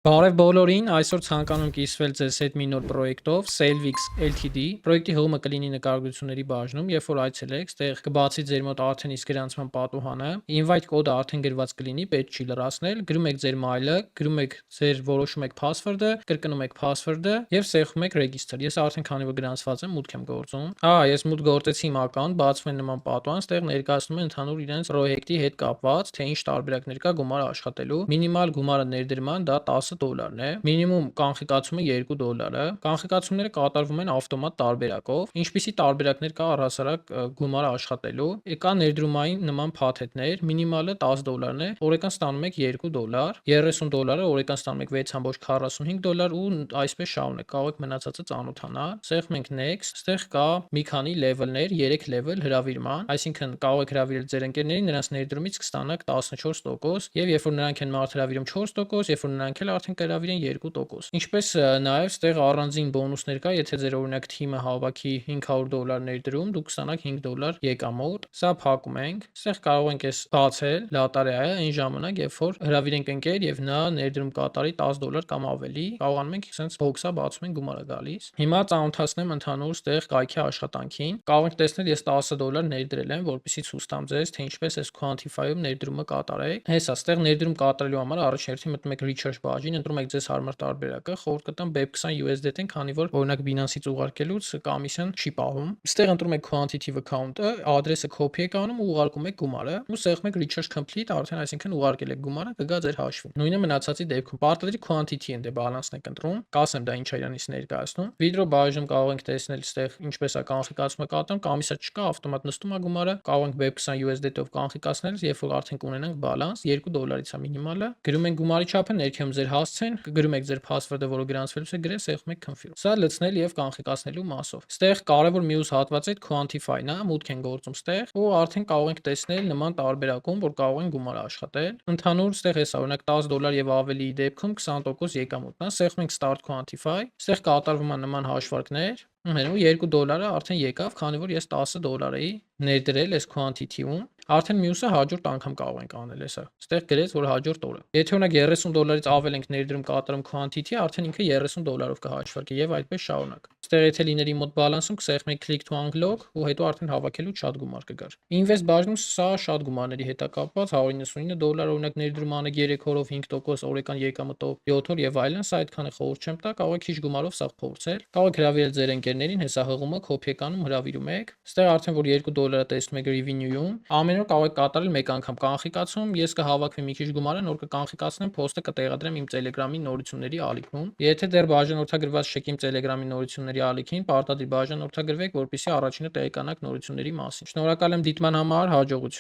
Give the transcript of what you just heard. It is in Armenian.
Բարև բոլորին, այսօր ցանկանում կիսվել ձեզ հետ մի նոր պրոյեկտով Salvix Ltd. Պրոյեկտի հողումը կլինի նկարագրությունների բաժնում, երբ որ այցելեք, ստեղ կբացի ձեր մոտ արդեն իսկ գրանցման պատուհանը, invite կոդը արդեն գրված կլինի, պետք չի լրացնել, գրում եք ձեր mail-ը, գրում եք ձեր որոշում եք password-ը, կրկնում եք password-ը եւ սեղմում եք register։ Ես արդեն քանի որ գրանցված եմ, մուտք եմ գործում։ Ես մուտք գործեցի իմ account, բացվում է նման պատուհան, ստեղ ներկայացնում են ընդհանուր իրենց պրոյեկտի հետ կապված, թե ինչ տարբերակներ կա գումարը աշխատելու։ Մինիմալ գումարը ներդրման դա $10 է, մինիմում կանխիկացումը $2 է, կանխիկացումները կատարվում են ավտոմատ տարբերակով, ինչպիսի տարբերակներ կա առհասարակ գումարը աշխատելու, կա ներդրումային նման փաթեթներ, մինիմալը $10 է, օրական ստանում եք $2, $30, օրական ստանում եք $6.45 ու այսպես շարունակ, կարող եք մնացածը ծանոթանալ, սեղմում ենք next, ստեղ կա մի քանի level-ներ, 3 level հրավիրման, այսինքն կարող եք հրավիրել ձեր ընկերներին, նրանց ներդրումից կստանաք 14% եւ երբ որ նրանք են մարդ հրավիրում 4%, երբ որ նրանք էլ արդեն կհրավիրեն 2%։ Ինչպես նաև ստեղ առանձին բոնուսներ կա, եթե ձեր օրինակ թիմը հավաքի $500 ներդրում, դուք կստանաք $5 եկամուտ։ Սա փակում ենք։ Ստեղ կարող ենք էս բացել, լատարեայը այն ժամանակ, երբ որ հրավիրենք ընկեր եւ նա ներդրում կատարի $10 կամ ավելի, կարողանում ենք sense box-ը բացում ենք գումարը գալիս։ Հիմա ծանոթացնեմ ընդհանուր ստեղ կայքի աշխատանքին։ Կարող եք տեսնել ես $10 ներդրել եմ, որպեսզի ցույց տամ ձեզ, թե ինչպես էս Quantify-ում ներդրումը կատարեք։ Հեսա, ստեղ ներդրում կատարելու համար առաջին հերթին մտնում եք Recharge բաժին, ընտրում եք ձեզ հարմար տարբերակը, խորհուրդ կտամ BEP20 USDT-ն, քանի որ օրինակ Binance-ից ուղարկելուց կոմիսիոն չի պահում։ Ստեղ ընտրում եք quantitative account-ը, ադրեսը copy եք անում ու ուղարկում եք գումարը ու սեղմում եք Recharge complete, արդեն այսինքն ուղարկել եք գումարը, կգա ձեր հաշվին։ Նույնը մնացածի դեպքում պարտադիր quantity են դե բալանսն եք ընտրում, կասեմ դա ինչա իրանից ներկայացնում։ Withdraw բաժնում կարող ենք տեսնել ստեղ ինչպես է կանխիկացումը կատարում, կոմիսիա չկա, ավտոմատ նստում է գումարը, կարող ենք BEP20 USDT-ով կանխիկացնել, երբ որ արդեն կունենանք բալանս, $2-ից է մինիմալը, գրում ենք գումարի չափը, ներքևում ձեր հասցեն, կգրում եք ձեր password-ը, որը գրանցվելուց է գրել, սեղմում եք confirm։ Սա լցնել եւ կանխիկացնելու մասով։ Ստեղ կարևոր մյուս հատվածը Quantify-ն է, մուտք են գործում ստեղ ու արդեն կարող ենք տեսնել նման տարբերակում, որ կարող են գումարը աշխատել։ Ընդհանուր ստեղ էս օրինակ $10 եւ ավելիի դեպքում 20% եկամուտն է, սեղմում ենք Start Quantify, ստեղ կատարվում են նման հաշվարկներ։ Ու $2-ը արդեն եկավ, քանի որ ես $10 էի ներդրել այս quantity-ում։ Արդեն մյուսը հաջորդ անգամ կարող ենք անել հեսա։ Ստեղ գրեց, որ հաջորդ օրը։ Եթե օրինակ $30-ից ավել ենք ներդրում կատարում quantity, արդեն ինքը $30-ով կհաշվարկի եւ այդպես շարունակ։ Ստեղ եթե լիներ իմ մոտ բալանսում, կսեղմեի click to unlock ու հետո արդեն հավաքելու շատ գումար կգար։ Invest բաժնում սա շատ գումարների հետ է կապված, $199 օրինակ ներդրում անեք 3 օրով 5% օրական եկամտով 7 օր եւ այլն, սա այդքանը խորհուրդ չեմ տա, կարող եք քիչ գումարով սա փորձել։ Կարող եք հրավիրել ձեր ընկերներին, հեսա հղումը copy եք անում, հրավիրում եք։ Ստեղ արդեն որ $2 տեսնում եք revenue-ում, ամեն օր կարող եք կատարել մեկ անգամ կանխիկացում, ես կհավաքվի մի քիչ գումարը, նոր կկանխիկացնեմ, post-ը կտեղադրեմ իմ Telegram-ի նորությունների ալիքում։ Եթե դեռ բաժանորդագրված չեք իմ Telegram-ի նորությունների ալիքին, պարտադիր բաժանորդագրվեք, որպեսզի առաջինը տեղեկանաք նորությունների մասին։ Շնորհակալ եմ դիտման համար, հաջողություն։